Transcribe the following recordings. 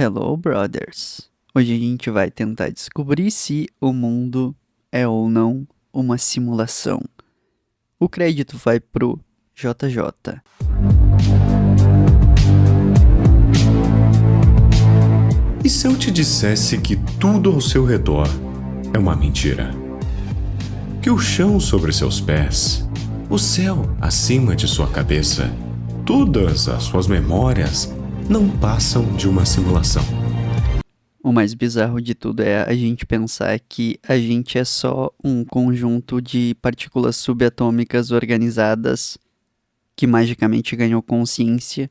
Hello, brothers! Hoje a gente vai tentar descobrir se o mundo é ou não uma simulação. O crédito vai pro JJ. E se eu te dissesse que tudo ao seu redor é uma mentira? Que o chão sobre seus pés, o céu acima de sua cabeça, todas as suas memórias não passam de uma simulação. O mais bizarro de tudo é a gente pensar que a gente é só um conjunto de partículas subatômicas organizadas que magicamente ganhou consciência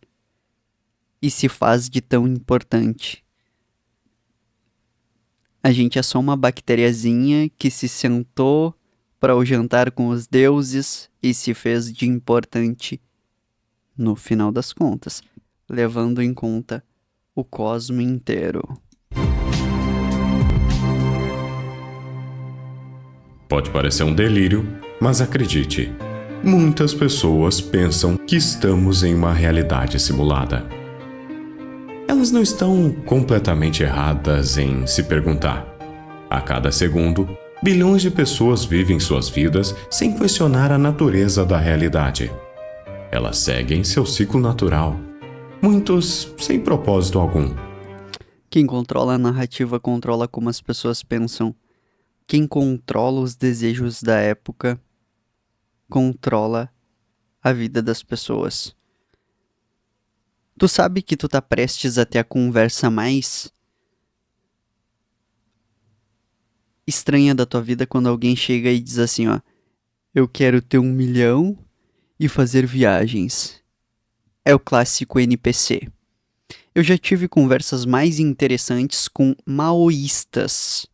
e se faz de tão importante. A gente é só uma bacteriazinha que se sentou para o jantar com os deuses e se fez de importante no final das contas, levando em conta o cosmo inteiro. Pode parecer um delírio, mas acredite, muitas pessoas pensam que estamos em uma realidade simulada. Elas não estão completamente erradas em se perguntar. A cada segundo, bilhões de pessoas vivem suas vidas sem questionar a natureza da realidade. Elas seguem seu ciclo natural, muitos sem propósito algum. Quem controla a narrativa controla como as pessoas pensam. Quem controla os desejos da época controla a vida das pessoas. Tu sabe que tu tá prestes a ter a conversa mais estranha da tua vida quando alguém chega e diz assim, ó: eu quero ter 1 milhão e fazer viagens. É o clássico NPC. Eu já tive conversas mais interessantes com maoístas.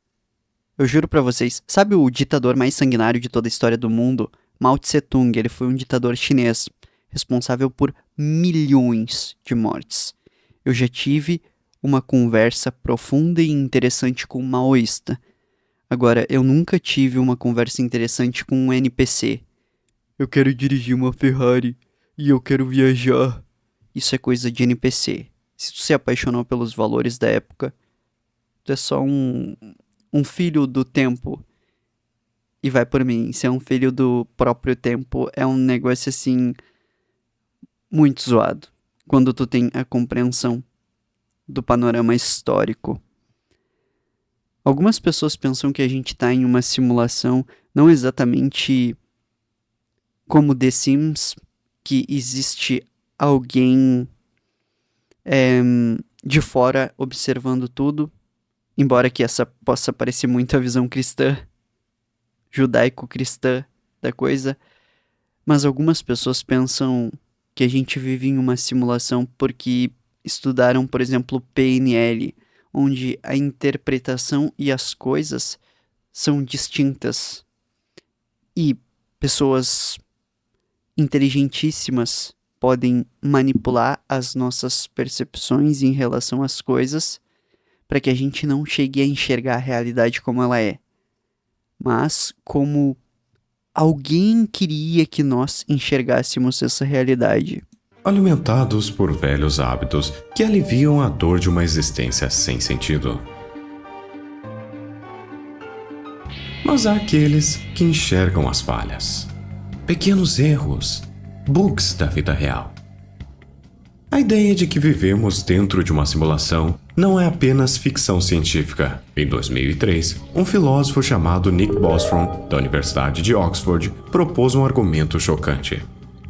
Eu juro pra vocês, sabe o ditador mais sanguinário de toda a história do mundo? Mao Tse-tung, ele foi um ditador chinês, responsável por milhões de mortes. Eu já tive uma conversa profunda e interessante com um maoísta. Agora, eu nunca tive uma conversa interessante com um NPC. Eu quero dirigir uma Ferrari e eu quero viajar. Isso é coisa de NPC. Se tu se apaixonou pelos valores da época, tu é só um filho do tempo. E vai por mim, ser um filho do próprio tempo é um negócio assim muito zoado. Quando tu tem a compreensão do panorama histórico. Algumas pessoas pensam que a gente tá em uma simulação, não exatamente como The Sims, que existe alguém de fora observando tudo, embora que essa possa parecer muito a visão cristã, judaico-cristã da coisa, mas algumas pessoas pensam que a gente vive em uma simulação porque estudaram, por exemplo, PNL, onde a interpretação e as coisas são distintas. E pessoas inteligentíssimas podem manipular as nossas percepções em relação às coisas para que a gente não chegue a enxergar a realidade como ela é, mas como alguém queria que nós enxergássemos essa realidade. Alimentados por velhos hábitos que aliviam a dor de uma existência sem sentido. Mas há aqueles que enxergam as falhas, pequenos erros, bugs da vida real. A ideia de que vivemos dentro de uma simulação não é apenas ficção científica. Em 2003, um filósofo chamado Nick Bostrom, da Universidade de Oxford, propôs um argumento chocante.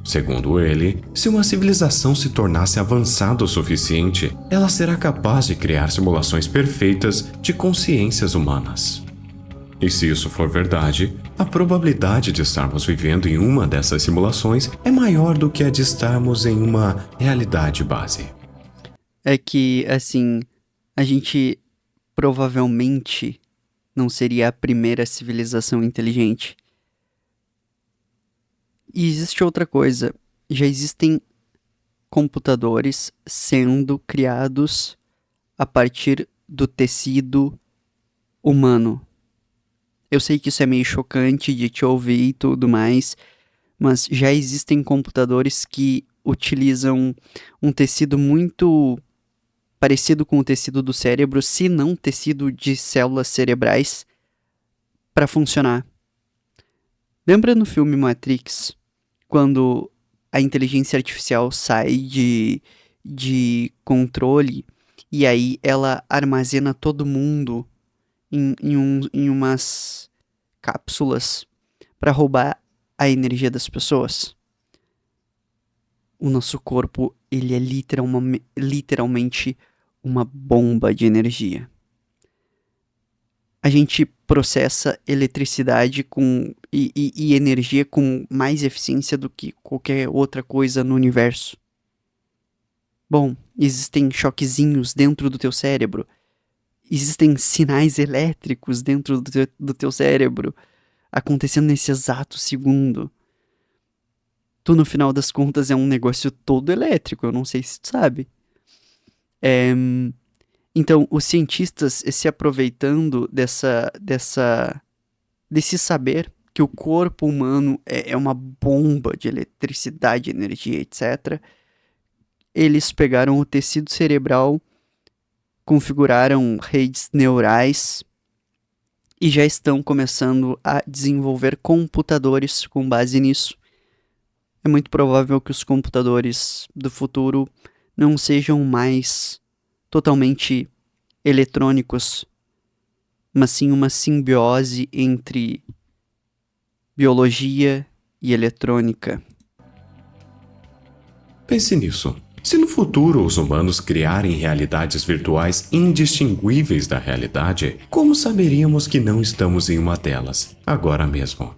Segundo ele, se uma civilização se tornasse avançada o suficiente, ela será capaz de criar simulações perfeitas de consciências humanas. E se isso for verdade, a probabilidade de estarmos vivendo em uma dessas simulações é maior do que a de estarmos em uma realidade base. É que, assim, a gente provavelmente não seria a primeira civilização inteligente. E existe outra coisa, já existem computadores sendo criados a partir do tecido humano. Eu sei que isso é meio chocante de te ouvir e tudo mais, mas já existem computadores que utilizam um tecido muito parecido com o tecido do cérebro, se não tecido de células cerebrais, para funcionar. Lembra no filme Matrix, quando a inteligência artificial sai de controle e aí ela armazena todo mundo em umas cápsulas para roubar a energia das pessoas? O nosso corpo, ele é literalmente uma bomba de energia. A gente processa eletricidade e energia com mais eficiência do que qualquer outra coisa no universo. Bom, existem choquezinhos dentro do teu cérebro. Existem sinais elétricos dentro do teu cérebro acontecendo nesse exato segundo. Tu, no final das contas, é um negócio todo elétrico. Eu não sei se tu sabe. Então, os cientistas se aproveitando desse saber que o corpo humano é uma bomba de eletricidade, energia, etc., eles pegaram o tecido cerebral, configuraram redes neurais e já estão começando a desenvolver computadores com base nisso. É muito provável que os computadores do futuro não sejam mais totalmente eletrônicos, mas sim uma simbiose entre biologia e eletrônica. Pense nisso. Se no futuro os humanos criarem realidades virtuais indistinguíveis da realidade, como saberíamos que não estamos em uma delas, agora mesmo?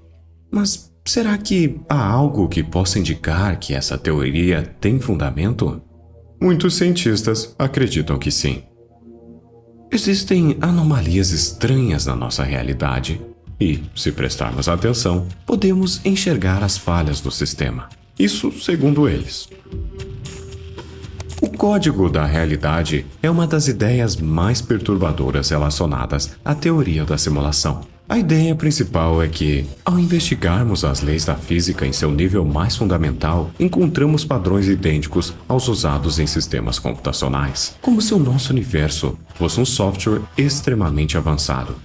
Mas será que há algo que possa indicar que essa teoria tem fundamento? Muitos cientistas acreditam que sim. Existem anomalias estranhas na nossa realidade e, se prestarmos atenção, podemos enxergar as falhas do sistema. Isso segundo eles. O código da realidade é uma das ideias mais perturbadoras relacionadas à teoria da simulação. A ideia principal é que, ao investigarmos as leis da física em seu nível mais fundamental, encontramos padrões idênticos aos usados em sistemas computacionais, como se o nosso universo fosse um software extremamente avançado.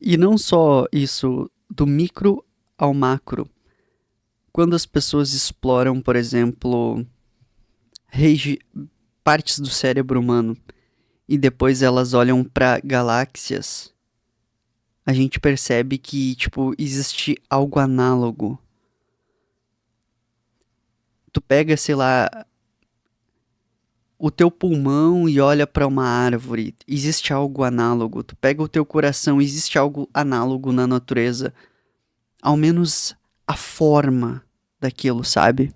E não só isso, do micro ao macro. Quando as pessoas exploram, por exemplo, partes do cérebro humano e depois elas olham para galáxias, a gente percebe que, existe algo análogo. Tu pega, sei lá, o teu pulmão e olha para uma árvore, existe algo análogo. Tu pega o teu coração, existe algo análogo na natureza. Ao menos a forma daquilo, sabe?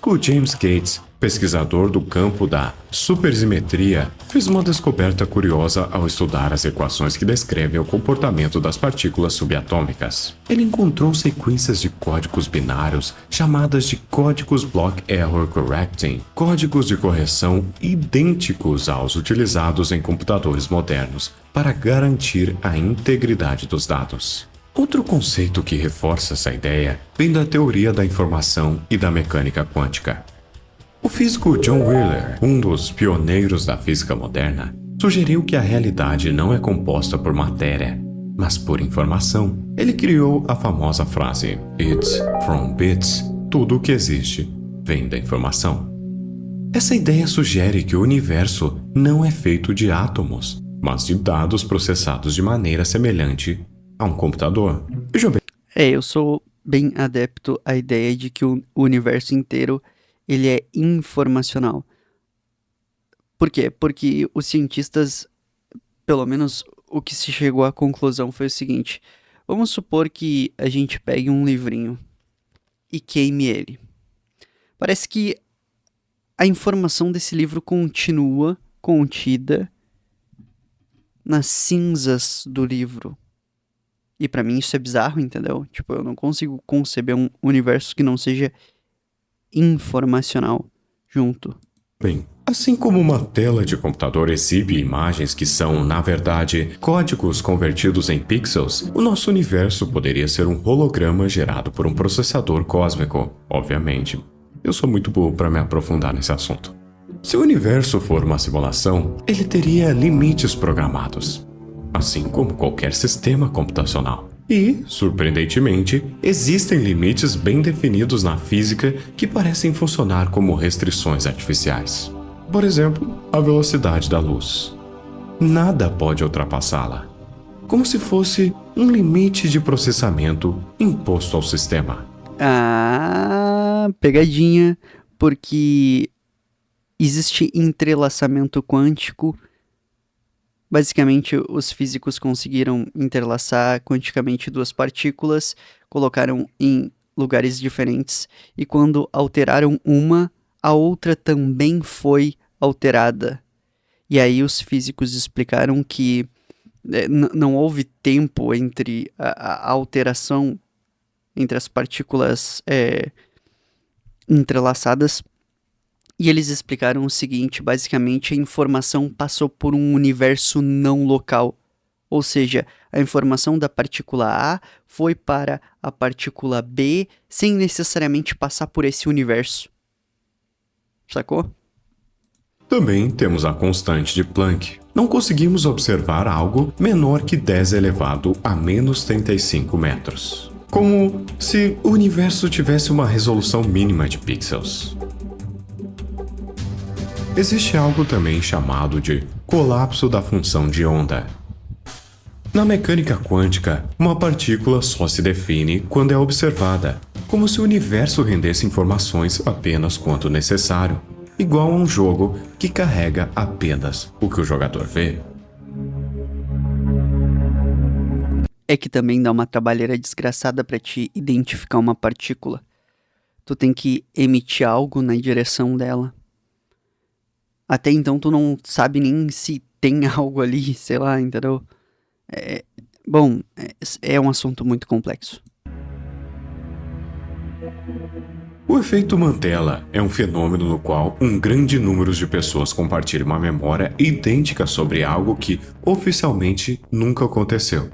O James Gates, pesquisador do campo da supersimetria, fez uma descoberta curiosa ao estudar as equações que descrevem o comportamento das partículas subatômicas. Ele encontrou sequências de códigos binários chamadas de códigos Block Error Correcting, códigos de correção idênticos aos utilizados em computadores modernos para garantir a integridade dos dados. Outro conceito que reforça essa ideia vem da teoria da informação e da mecânica quântica. O físico John Wheeler, um dos pioneiros da física moderna, sugeriu que a realidade não é composta por matéria, mas por informação. Ele criou a famosa frase "It's from bits", tudo o que existe vem da informação. Essa ideia sugere que o universo não é feito de átomos, mas de dados processados de maneira semelhante a um computador. Eu sou bem adepto à ideia de que o universo inteiro ele é informacional. Por quê? Porque os cientistas, pelo menos o que se chegou à conclusão foi o seguinte: vamos supor que a gente pegue um livrinho e queime ele. Parece que a informação desse livro continua contida nas cinzas do livro. E pra mim isso é bizarro, entendeu? Eu não consigo conceber um universo que não seja informacional junto. Bem, assim como uma tela de computador exibe imagens que são, na verdade, códigos convertidos em pixels, o nosso universo poderia ser um holograma gerado por um processador cósmico. Obviamente, eu sou muito burro para me aprofundar nesse assunto. Se o universo for uma simulação, ele teria limites programados, assim como qualquer sistema computacional. E, surpreendentemente, existem limites bem definidos na física que parecem funcionar como restrições artificiais. Por exemplo, a velocidade da luz. Nada pode ultrapassá-la, como se fosse um limite de processamento imposto ao sistema. Ah, pegadinha, porque existe entrelaçamento quântico. Basicamente, os físicos conseguiram entrelaçar quanticamente duas partículas, colocaram em lugares diferentes, e quando alteraram uma, a outra também foi alterada. E aí os físicos explicaram que não houve tempo entre a alteração entre as partículas entrelaçadas. E eles explicaram o seguinte: basicamente a informação passou por um universo não local. Ou seja, a informação da partícula A foi para a partícula B sem necessariamente passar por esse universo. Sacou? Também temos a constante de Planck. Não conseguimos observar algo menor que 10 elevado a menos 35 metros. Como se o universo tivesse uma resolução mínima de pixels. Existe algo também chamado de colapso da função de onda. Na mecânica quântica, uma partícula só se define quando é observada, como se o universo rendesse informações apenas quanto necessário, igual a um jogo que carrega apenas o que o jogador vê. É que também dá uma trabalheira desgraçada para te identificar uma partícula. Tu tem que emitir algo na direção dela. Até então tu não sabe nem se tem algo ali, sei lá, entendeu? Bom, é um assunto muito complexo. O efeito Mandela é um fenômeno no qual um grande número de pessoas compartilham uma memória idêntica sobre algo que oficialmente nunca aconteceu.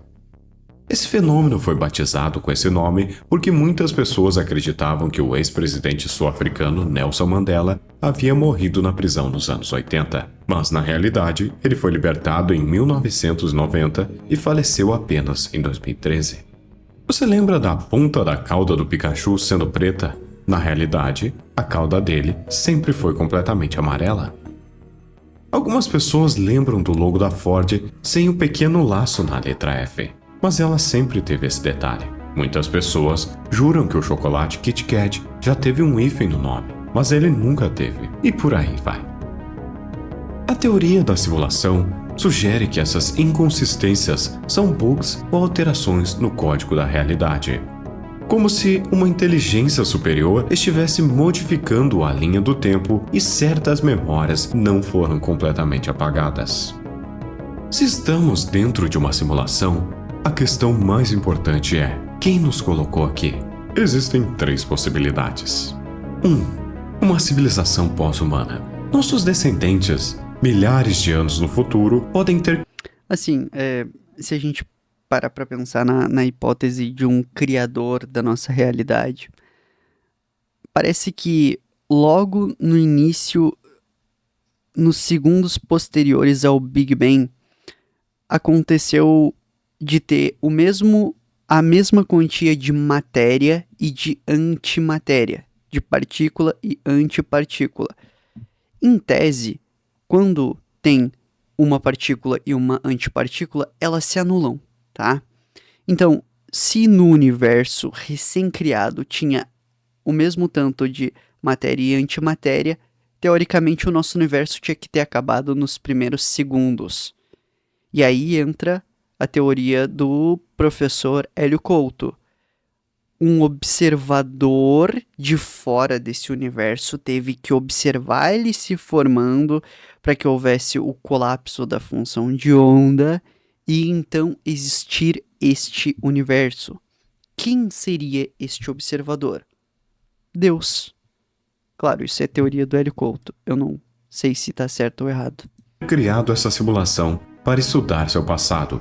Esse fenômeno foi batizado com esse nome porque muitas pessoas acreditavam que o ex-presidente sul-africano Nelson Mandela havia morrido na prisão nos anos 80, mas na realidade ele foi libertado em 1990 e faleceu apenas em 2013. Você lembra da ponta da cauda do Pikachu sendo preta? Na realidade, a cauda dele sempre foi completamente amarela. Algumas pessoas lembram do logo da Ford sem o pequeno laço na letra F. Mas ela sempre teve esse detalhe. Muitas pessoas juram que o chocolate Kit Kat já teve um hífen no nome, mas ele nunca teve, e por aí vai. A teoria da simulação sugere que essas inconsistências são bugs ou alterações no código da realidade. Como se uma inteligência superior estivesse modificando a linha do tempo e certas memórias não foram completamente apagadas. Se estamos dentro de uma simulação, a questão mais importante é: quem nos colocou aqui? Existem 3 possibilidades. 1. Uma civilização pós-humana. Nossos descendentes, milhares de anos no futuro, podem ter... Assim, se a gente parar pra pensar na hipótese de um criador da nossa realidade, parece que logo no início, nos segundos posteriores ao Big Bang, aconteceu de ter a mesma quantia de matéria e de antimatéria, de partícula e antipartícula. Em tese, quando tem uma partícula e uma antipartícula, elas se anulam, tá? Então, se no universo recém-criado tinha o mesmo tanto de matéria e antimatéria, teoricamente o nosso universo tinha que ter acabado nos primeiros segundos. E aí entra a teoria do professor Hélio Couto. Um observador de fora desse universo teve que observar ele se formando para que houvesse o colapso da função de onda e então existir este universo. Quem seria este observador? Deus. Claro, isso é teoria do Hélio Couto. Eu não sei se está certo ou errado. Criado essa simulação para estudar seu passado.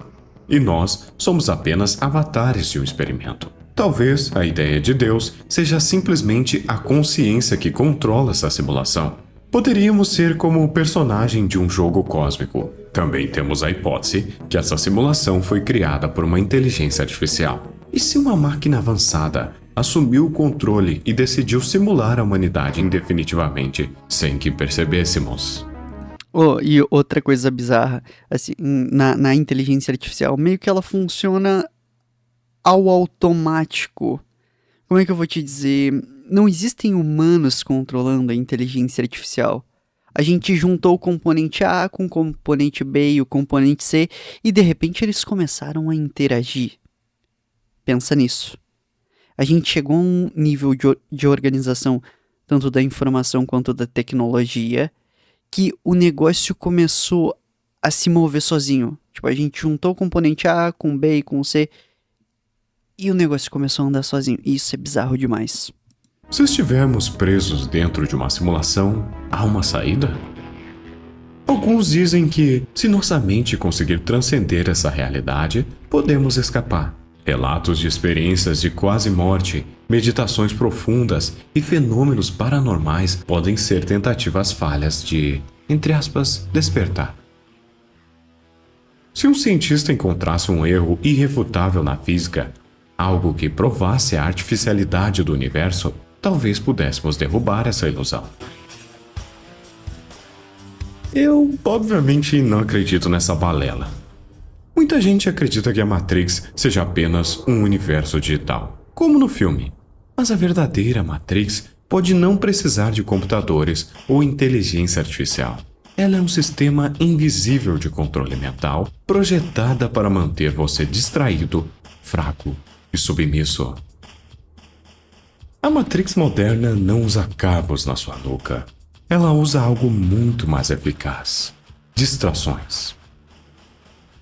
E nós somos apenas avatares de um experimento. Talvez a ideia de Deus seja simplesmente a consciência que controla essa simulação. Poderíamos ser como o personagem de um jogo cósmico. Também temos a hipótese que essa simulação foi criada por uma inteligência artificial. E se uma máquina avançada assumiu o controle e decidiu simular a humanidade indefinitivamente, sem que percebêssemos? Oh, e outra coisa bizarra, assim, na inteligência artificial, meio que ela funciona ao automático. Como é que eu vou te dizer? Não existem humanos controlando a inteligência artificial. A gente juntou o componente A com o componente B e o componente C e de repente eles começaram a interagir. Pensa nisso. A gente chegou a um nível de organização, tanto da informação quanto da tecnologia, que o negócio começou a se mover sozinho. Tipo, a gente juntou o componente A com B e com C e o negócio começou a andar sozinho. E isso é bizarro demais. Se estivermos presos dentro de uma simulação, há uma saída? Alguns dizem que, se nossa mente conseguir transcender essa realidade, podemos escapar. Relatos de experiências de quase morte, meditações profundas e fenômenos paranormais podem ser tentativas falhas de, entre aspas, despertar. Se um cientista encontrasse um erro irrefutável na física, algo que provasse a artificialidade do universo, talvez pudéssemos derrubar essa ilusão. Eu, obviamente, não acredito nessa balela. Muita gente acredita que a Matrix seja apenas um universo digital, como no filme. Mas a verdadeira Matrix pode não precisar de computadores ou inteligência artificial. Ela é um sistema invisível de controle mental, projetada para manter você distraído, fraco e submisso. A Matrix moderna não usa cabos na sua nuca. Ela usa algo muito mais eficaz: distrações.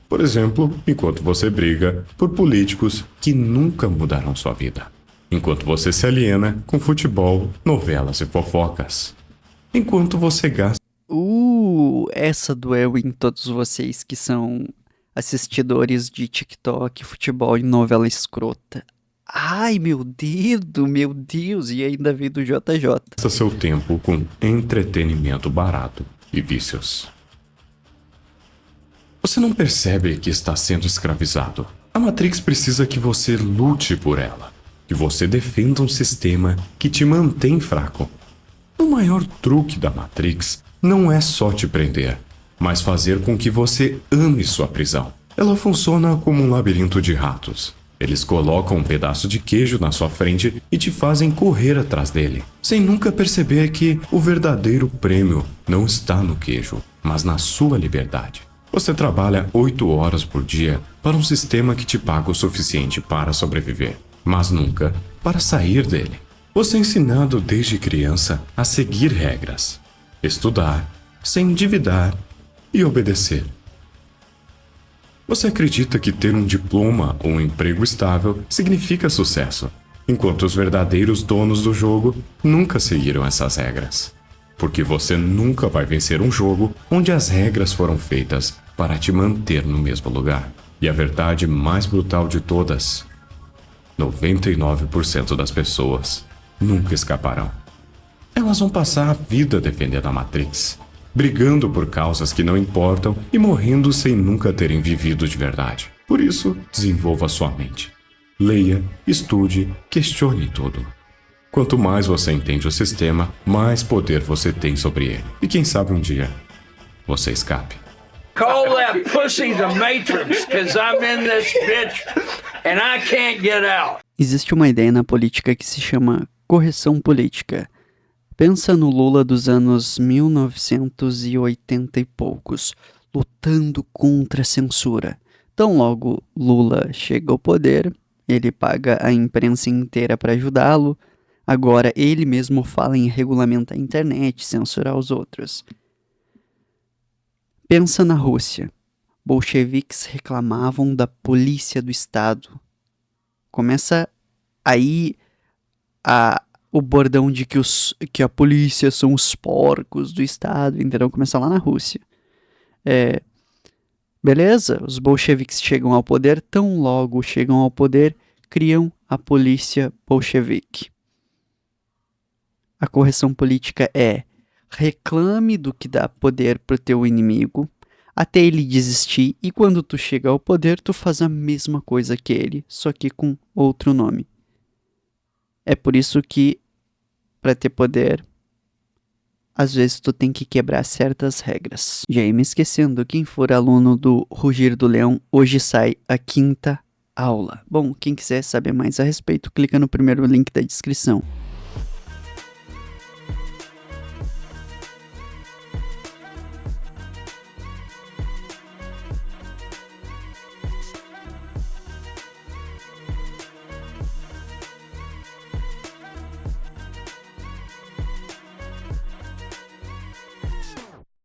Por exemplo, enquanto você briga por políticos que nunca mudarão sua vida. Enquanto você se aliena com futebol, novelas e fofocas. Enquanto você gasta... Essa doeu em todos vocês que são assistidores de TikTok, futebol e novela escrota. Ai, meu Deus, e ainda veio do JJ. seu tempo com entretenimento barato e vícios. Você não percebe que está sendo escravizado. A Matrix precisa que você lute por ela, que você defenda um sistema que te mantém fraco. O maior truque da Matrix não é só te prender, mas fazer com que você ame sua prisão. Ela funciona como um labirinto de ratos. Eles colocam um pedaço de queijo na sua frente e te fazem correr atrás dele, sem nunca perceber que o verdadeiro prêmio não está no queijo, mas na sua liberdade. Você trabalha 8 horas por dia para um sistema que te paga o suficiente para sobreviver, mas nunca para sair dele. Você é ensinado desde criança a seguir regras, estudar, se endividar e obedecer. Você acredita que ter um diploma ou um emprego estável significa sucesso, enquanto os verdadeiros donos do jogo nunca seguiram essas regras. Porque você nunca vai vencer um jogo onde as regras foram feitas para te manter no mesmo lugar. E a verdade mais brutal de todas: 99% das pessoas nunca escaparão. Elas vão passar a vida defendendo a Matrix, brigando por causas que não importam e morrendo sem nunca terem vivido de verdade. Por isso, desenvolva sua mente. Leia, estude, questione tudo. Quanto mais você entende o sistema, mais poder você tem sobre ele. E quem sabe um dia, você escape. Call that pussy the Matrix, cause I'm in this bitch and I can't get out. Existe uma ideia na política que se chama correção política. Pensa no Lula dos anos 1980 e poucos, lutando contra a censura. Tão logo Lula chega ao poder, ele paga a imprensa inteira para ajudá-lo. Agora ele mesmo fala em regulamentar a internet, censurar os outros. Pensa na Rússia. Bolcheviques reclamavam da polícia do Estado. Começa aí o bordão de que a polícia são os porcos do Estado, entendeu? Começa lá na Rússia. Beleza, os bolcheviques chegam ao poder, tão logo chegam ao poder, criam a polícia bolchevique. A correção política é: Reclame do que dá poder pro teu inimigo, até ele desistir, e quando tu chegar ao poder, tu faz a mesma coisa que ele, só que com outro nome. É por isso que, pra ter poder, às vezes tu tem que quebrar certas regras. Já ia me esquecendo, quem for aluno do Rugir do Leão, hoje sai a 5ª aula. Bom, quem quiser saber mais a respeito, clica no primeiro link da descrição.